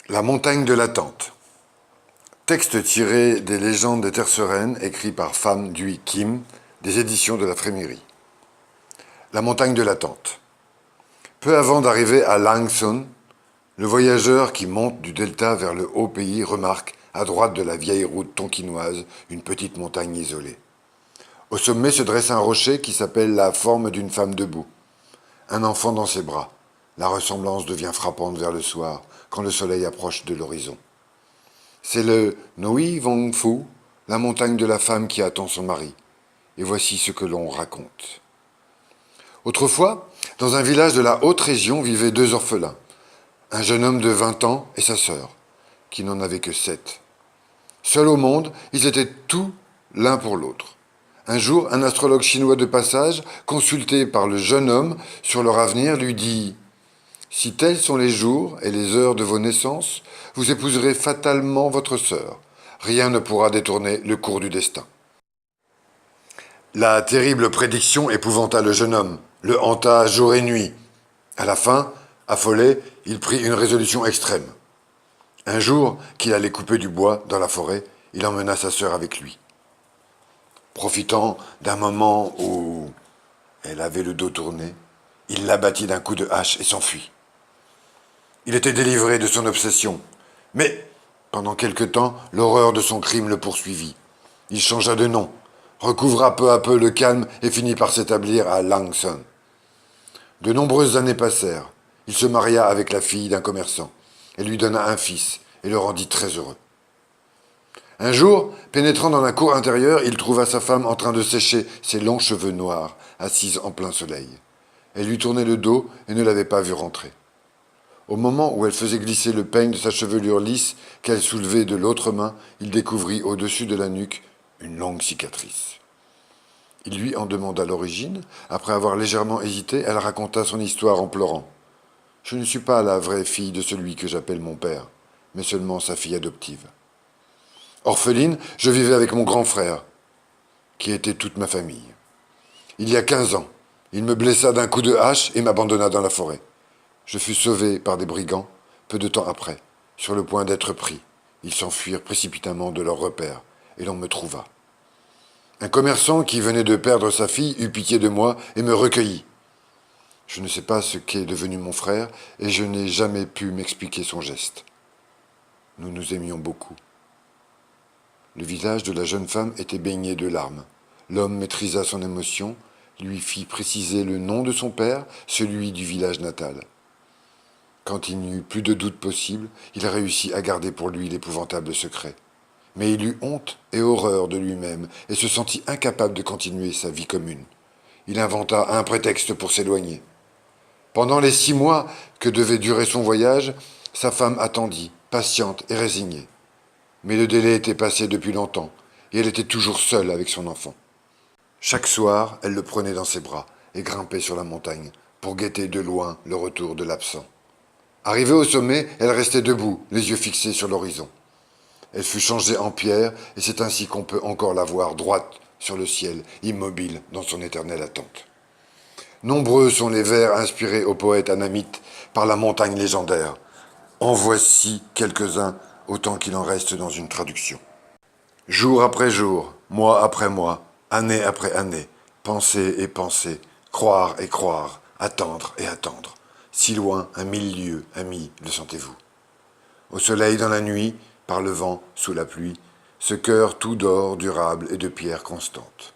La montagne de l'attente. Texte tiré des légendes des Terres Sereines, écrit par Pham Duy Kim, des éditions de la Frémierie. La montagne de l'attente. Peu avant d'arriver à Lang Son, le voyageur qui monte du delta vers le haut pays remarque, à droite de la vieille route tonkinoise, une petite montagne isolée. Au sommet se dresse un rocher qui s'appelle la forme d'une femme debout. Un enfant dans ses bras. La ressemblance devient frappante vers le soir, quand le soleil approche de l'horizon. C'est le Noi Vong Phu, la montagne de la femme qui attend son mari. Et voici ce que l'on raconte. Autrefois, dans un village de la haute région vivaient deux orphelins. Un jeune homme de 20 ans et sa sœur, qui n'en avait que 7. Seuls au monde, ils étaient tout l'un pour l'autre. Un jour, un astrologue chinois de passage, consulté par le jeune homme sur leur avenir, lui dit « Si tels sont les jours et les heures de vos naissances, vous épouserez fatalement votre sœur. Rien ne pourra détourner le cours du destin. » La terrible prédiction épouvanta le jeune homme, le hanta jour et nuit. À la fin, affolé, il prit une résolution extrême. Un jour qu'il allait couper du bois dans la forêt, il emmena sa sœur avec lui. Profitant d'un moment où elle avait le dos tourné, il l'abattit d'un coup de hache et s'enfuit. Il était délivré de son obsession, mais pendant quelque temps, l'horreur de son crime le poursuivit. Il changea de nom, recouvra peu à peu le calme et finit par s'établir à Lang Son. De nombreuses années passèrent. Il se maria avec la fille d'un commerçant et lui donna un fils et le rendit très heureux. Un jour, pénétrant dans la cour intérieure, il trouva sa femme en train de sécher ses longs cheveux noirs, assise en plein soleil. Elle lui tournait le dos et ne l'avait pas vu rentrer. Au moment où elle faisait glisser le peigne de sa chevelure lisse qu'elle soulevait de l'autre main, il découvrit au-dessus de la nuque une longue cicatrice. Il lui en demanda l'origine. Après avoir légèrement hésité, elle raconta son histoire en pleurant. « Je ne suis pas la vraie fille de celui que j'appelle mon père, mais seulement sa fille adoptive. Orpheline, je vivais avec mon grand frère, qui était toute ma famille. Il y a 15 ans, il me blessa d'un coup de hache et m'abandonna dans la forêt. Je fus sauvé par des brigands, peu de temps après, sur le point d'être pris. Ils s'enfuirent précipitamment de leur repère, et l'on me trouva. Un commerçant qui venait de perdre sa fille eut pitié de moi et me recueillit. Je ne sais pas ce qu'est devenu mon frère, et je n'ai jamais pu m'expliquer son geste. Nous nous aimions beaucoup. Le visage de la jeune femme était baigné de larmes. L'homme maîtrisa son émotion, lui fit préciser le nom de son père, celui du village natal. Quand il n'y eut plus de doute possible, il réussit à garder pour lui l'épouvantable secret. Mais il eut honte et horreur de lui-même et se sentit incapable de continuer sa vie commune. Il inventa un prétexte pour s'éloigner. Pendant les 6 mois que devait durer son voyage, sa femme attendit, patiente et résignée. Mais le délai était passé depuis longtemps, et elle était toujours seule avec son enfant. Chaque soir, elle le prenait dans ses bras et grimpait sur la montagne pour guetter de loin le retour de l'absent. Arrivée au sommet, elle restait debout, les yeux fixés sur l'horizon. Elle fut changée en pierre, et c'est ainsi qu'on peut encore la voir droite sur le ciel, immobile dans son éternelle attente. Nombreux sont les vers inspirés au poète anamite par la montagne légendaire. En voici quelques-uns, autant qu'il en reste dans une traduction. Jour après jour, mois après mois, année après année, penser et penser, croire et croire, attendre et attendre. Si loin, à 1000 lieues, amis, le sentez-vous. Au soleil dans la nuit, par le vent, sous la pluie, ce cœur tout d'or, durable et de pierre constante.